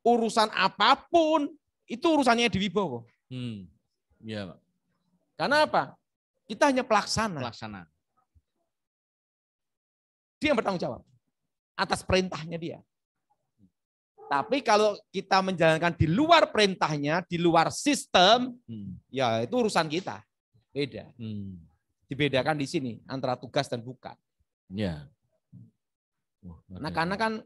urusan apapun itu urusannya Edi Wibowo. Ya, Pak. Karena apa? Kita hanya pelaksana. Dia yang bertanggung jawab atas perintahnya dia. Tapi kalau kita menjalankan di luar perintahnya, di luar sistem, ya itu urusan kita. Beda. Dibedakan di sini antara tugas dan bukan. Ya. Nah, karena kan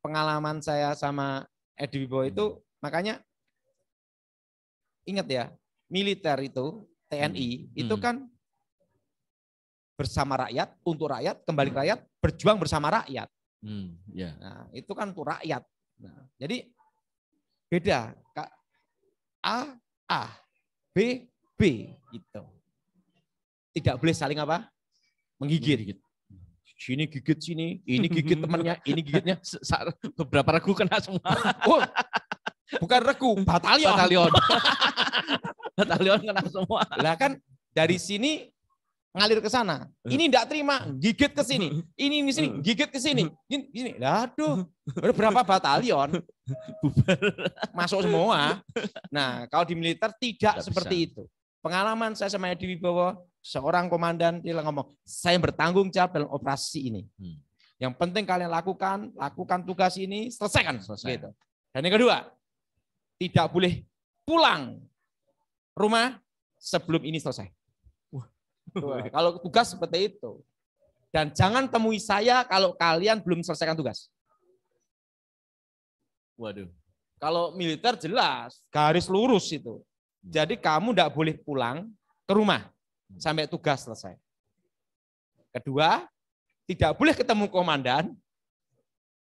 pengalaman saya sama Edi Wibowo itu, makanya ingat ya, militer itu, TNI, itu kan bersama rakyat, untuk rakyat, kembali ke rakyat, berjuang bersama rakyat. Nah, itu kan untuk rakyat. Nah, jadi beda. A, B, gitu. Tidak boleh saling apa? Menggigit. Sini gigit sini, ini gigit temannya, ini gigitnya. Beberapa regu kena semua. Oh, bukan regu, batalion. Batalion kena semua. Lah kan dari sini ngalir ke sana. Ini enggak terima, gigit ke sini. Ini sini, gigit ke sini. Ini. Lah aduh, berapa batalion? Masuk semua. Nah, kalau di militer tidak seperti itu. Pengalaman saya sama Edi Wibowo, seorang komandan dia ngomong, saya bertanggung jawab dalam operasi ini. Yang penting kalian lakukan tugas ini, selesaikan. Gitu. Dan yang kedua, tidak boleh pulang rumah sebelum ini selesai. Kalau tugas seperti itu. Dan jangan temui saya kalau kalian belum selesaikan tugas. Waduh. Kalau militer jelas, garis lurus itu. Jadi kamu tidak boleh pulang ke rumah sampai tugas selesai. Kedua, tidak boleh ketemu komandan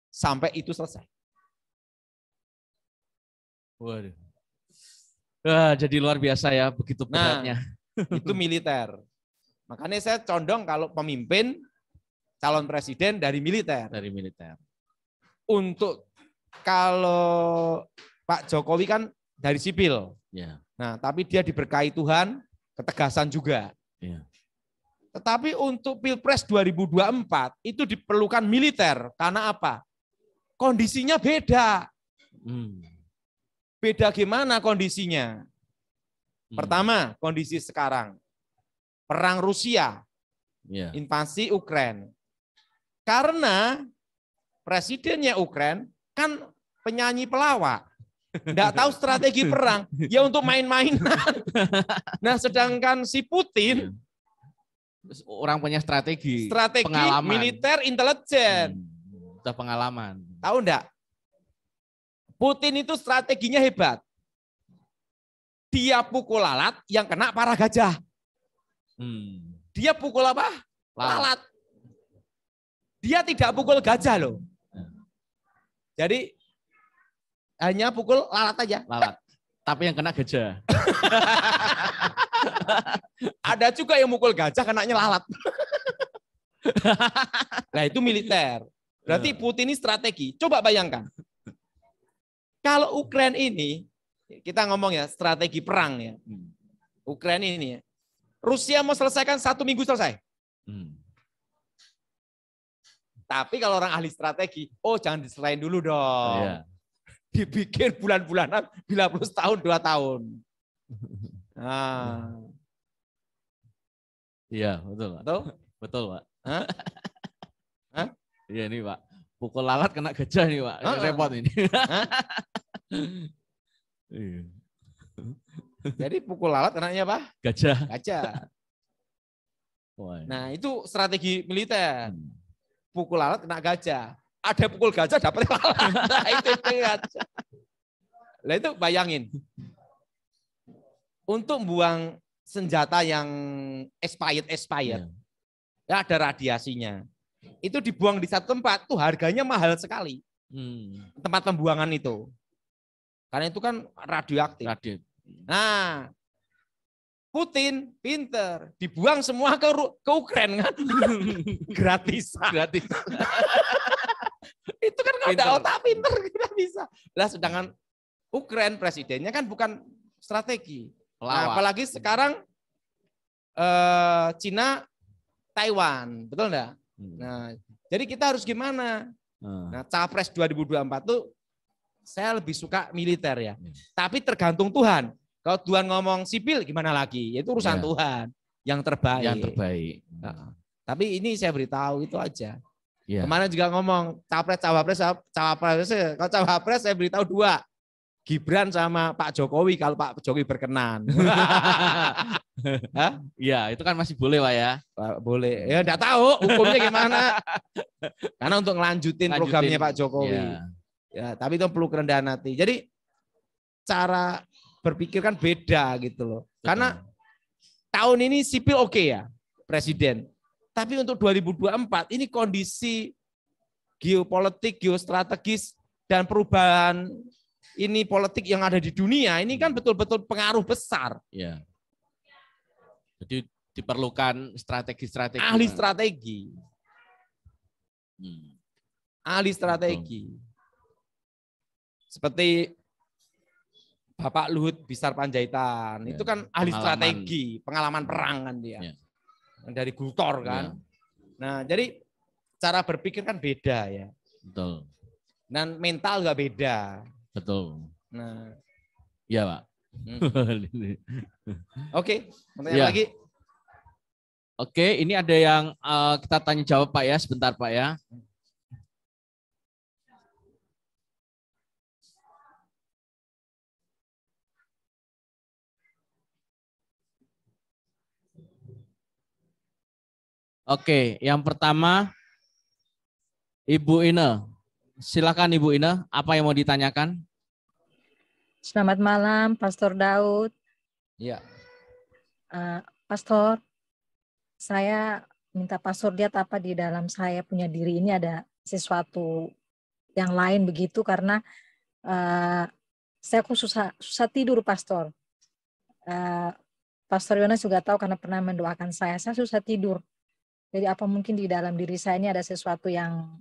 sampai itu selesai. Waduh. Wah, jadi luar biasa ya, begitu beratnya. Itu militer. Makanya saya condong kalau pemimpin calon presiden dari militer. Untuk kalau Pak Jokowi kan dari sipil. Ya. Nah, tapi dia diberkahi Tuhan, ketegasan juga. Ya. Tetapi untuk Pilpres 2024 itu diperlukan militer. Karena apa? Kondisinya beda. Beda gimana kondisinya? Pertama, kondisi sekarang. Perang Rusia, invasi Ukraina. Karena presidennya Ukraina kan penyanyi pelawak. Enggak tahu strategi perang, ya untuk main-mainan. Nah, sedangkan si Putin orang punya strategi pengalaman. Militer intelijen. Sudah pengalaman. Tahu enggak? Putin itu strateginya hebat. Dia pukul lalat yang kena para gajah. Dia pukul apa? Lalat. Dia tidak pukul gajah loh. Jadi hanya pukul lalat aja. Lalat. Tapi yang kena gajah. Ada juga yang mukul gajah kenanya lalat. Nah itu militer. Berarti Putin ini strategi. Coba bayangkan. Kalau Ukraina ini, kita ngomong ya strategi perang ya. Ukraina ini ya. Rusia mau selesaikan 1 minggu selesai. Tapi kalau orang ahli strategi, jangan diselain dulu dong. Iya. Dibikin bulan-bulanan, bila plus tahun, 2 tahun. Nah. Iya, betul, Pak. Betul, Pak. Hah? Iya ini, Pak. Pukul lalat kena gajah nih, Pak. Repot ini. Jadi pukul lalat kenanya apa? Gajah. Nah, itu strategi militer. Pukul lalat kena gajah. ada pukul gajah dapat lalat. Nah, itu gajah. Nah itu bayangin. Untuk buang senjata yang expired, ya ada radiasinya. Itu dibuang di satu tempat, tuh harganya mahal sekali. Tempat pembuangan itu. Karena itu kan radioaktif. Nah, Putin pinter, dibuang semua ke Ukraina kan. Gratisan. Itu kan kalau ada otak pinter kita bisa. Lah sedangkan Ukraina presidennya kan bukan strategi. Nah, apalagi sekarang Cina, Taiwan, betul enggak? Nah, jadi kita harus gimana? Nah, Capres 2024 tuh saya lebih suka militer ya. Tapi tergantung Tuhan. Kalau Tuhan ngomong sipil gimana lagi? Itu urusan Tuhan yang terbaik. Yang terbaik. Nah, tapi ini saya beritahu itu aja. Kemarin juga ngomong cawapres. Kalau cawapres saya beritahu 2. Gibran sama Pak Jokowi kalau Pak Jokowi berkenan. Iya, itu kan masih boleh Pak ya. Boleh. Ya enggak tahu hukumnya gimana. Karena untuk ngelanjutin programnya Pak Jokowi. Ya, tapi itu perlu kerendahan hati. Jadi cara berpikir kan beda gitu loh. Karena tahun ini sipil oke ya, presiden. Tapi untuk 2024 ini kondisi geopolitik, geostrategis dan perubahan ini politik yang ada di dunia ini kan betul-betul pengaruh besar. Iya. Jadi diperlukan strategi-strategi. Ahli strategi. Ahli strategi. Seperti Bapak Luhut Binsar Panjaitan, itu kan ahli strategi, pengalaman perang kan dia. Dari Gultor kan. Nah, jadi cara berpikir kan beda ya. Betul. Dan mental juga beda. Betul. Nah, iya Pak. Oke, pertanyaan lagi. Oke, ini ada yang kita tanya jawab Pak ya, sebentar Pak ya. Oke, yang pertama Ibu Ine. Silakan Ibu Ine, apa yang mau ditanyakan? Selamat malam, Pastor Daud. Iya. Pastor, saya minta Pastor lihat apa di dalam saya punya diri ini ada sesuatu yang lain begitu karena saya kok susah tidur, Pastor. Pastor Yonas juga tahu karena pernah mendoakan saya susah tidur. Jadi apa mungkin di dalam diri saya ini ada sesuatu yang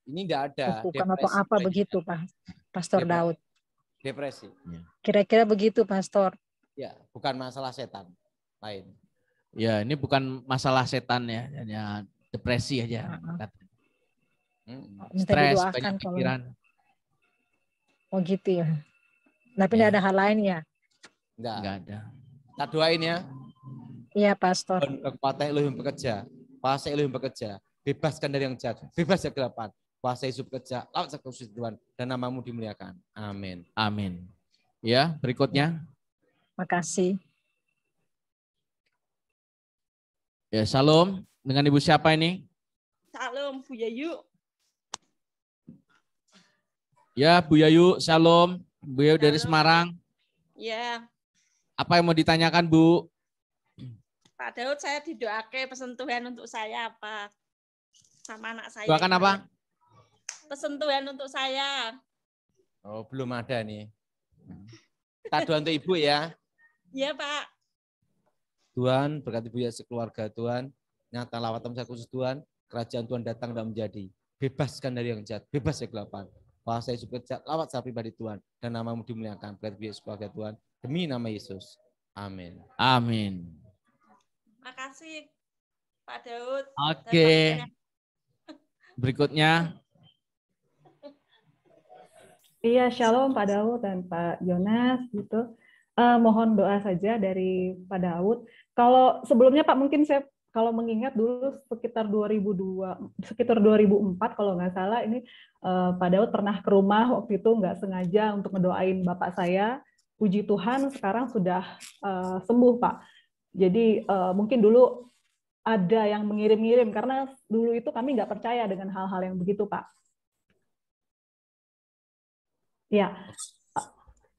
ini enggak ada bukan atau apa begitu, Pak Pastor Daud? Depresi. Kira-kira begitu, Pastor. Ya, bukan masalah setan lain. Ya, ini bukan masalah setan ya, hanya depresi aja. Stres, banyak pikiran. Oh gitu ya. Tapi enggak ada hal lain ya? Enggak ada. Kita doain ya. Iya, Pastor. Kekuatan Elohim bekerja. Kuasa Elohim bekerja. Bebaskan dari yang jahat. Bebas dari kegelapan. Kuasa Yesus bekerja. Lawan segala Tuhan. Dan namamu dimuliakan. Amin. Amin. Ya, berikutnya. Makasih. Ya, salam. Dengan Ibu siapa ini? Salam, Bu Yayu. Ya, Bu Yayu, salam. Bu Yayu dari Semarang. Ya. Apa yang mau ditanyakan, Bu? Pak Daud, saya didoakan pesen Tuhan untuk saya apa? Sama anak saya. Doakan apa? Pesen Tuhan untuk saya. Oh, belum ada nih. Kita doa untuk Ibu ya. Iya, Pak. Tuhan, berkati Ibu ya sekeluarga Tuhan. Nyata lawatan saya khusus Tuhan. Kerajaan Tuhan datang dan menjadi. Bebaskan dari yang jahat. Bebas dari kegelapan. Kuasa Yesus bekerja. Lawat saya pribadi Tuhan. Dan namamu dimuliakan. Berkati Ibu ya sekeluarga Tuhan. Demi nama Yesus. Amin. Amin. Makasih Pak Daud. Oke. Berikutnya. Iya, shalom Pak Daud dan Pak Yonas gitu. Mohon doa saja dari Pak Daud. Kalau sebelumnya Pak mungkin saya kalau mengingat dulu sekitar 2004 kalau nggak salah ini Pak Daud pernah ke rumah waktu itu nggak sengaja untuk ngedoain bapak saya. Puji Tuhan sekarang sudah sembuh Pak. Jadi mungkin dulu ada yang mengirim-ngirim karena dulu itu kami nggak percaya dengan hal-hal yang begitu Pak. Iya.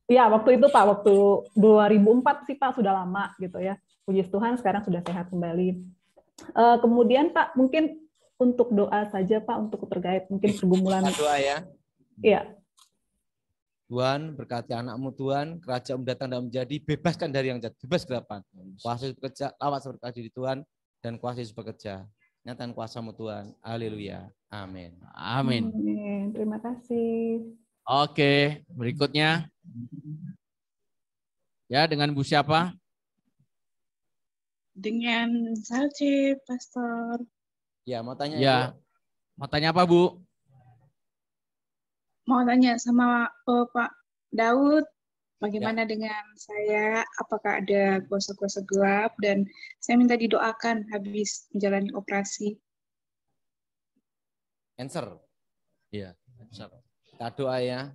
Ya, waktu itu Pak, waktu 2004 sih Pak, sudah lama gitu ya. Puji Tuhan sekarang sudah sehat kembali. Kemudian Pak, mungkin untuk doa saja Pak, untuk terkait mungkin pergumulan. Doa ya. Iya. Tuhan berkati anakmu Tuhan, kerajaan datang dan menjadi, bebaskan dari yang jahat, bebas kegelapan. Kuasa Yesus bekerja, lawat seperti diri Tuhan, dan kuasa Yesus bekerja. Nyatakan kuasa-Mu Tuhan. Haleluya. Amin. Amin. Terima kasih. Oke, berikutnya. Ya, dengan Bu siapa? Dengan Salce, Pastor. Ya, mau tanya ya. Ibu. Mau tanya apa, Bu? Mau tanya sama Pak Daud, bagaimana dengan saya? Apakah ada kuasa-kuasa gelap? Dan saya minta didoakan habis menjalani operasi. Answer. Iya, answer. Kita doa ya.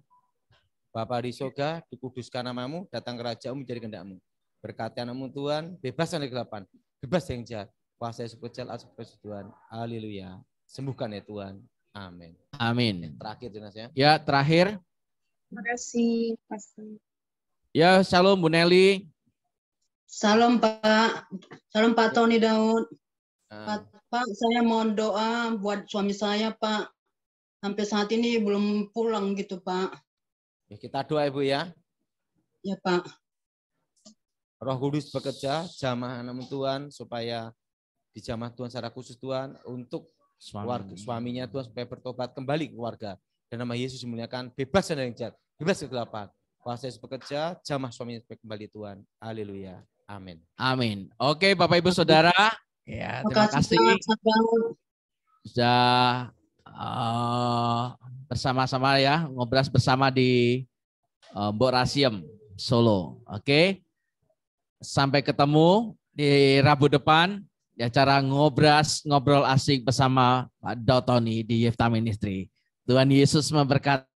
Bapa di surga, dikuduskan namamu, datang kerajaan menjadi kehendak-Mu. Berkati anakmu Tuhan, bebaskan dari kegelapan, bebas dari yang jahat. Kuasa Yesus kecil atas Tuhan. Haleluya. Sembuhkan ya Tuhan. Amin. Amin. Terakhir jelas ya. Ya, terakhir. Terima kasih, Pastor. Ya, shalom Bu Nelly. Salam Pak. Salam Pak Tony Daud. Pak, saya mohon doa buat suami saya Pak. Sampai saat ini belum pulang gitu Pak. Ya, kita doa Ibu ya. Ya Pak. Roh Kudus bekerja, jamah anakmu Tuhan, supaya dijamah Tuhan secara khusus Tuhan, untuk suaminya Tuhan supaya bertobat kembali ke keluarga. Dan nama Yesus dimuliakan, bebas dari yang jahat, bebas kegelapan. Kuasa Yesus bekerja, jamah suaminya supaya kembali Tuhan. Haleluya. Amin. Amin. Oke, Bapak Ibu Saudara. Ya, terima kasih. Sudah bersama-sama ya, ngobras bersama di Mbok Rasiem Solo. Oke. Sampai ketemu di Rabu depan di acara ngobrol asik bersama Pak Daud Tony di Yefta Ministry. Tuhan Yesus memberkati.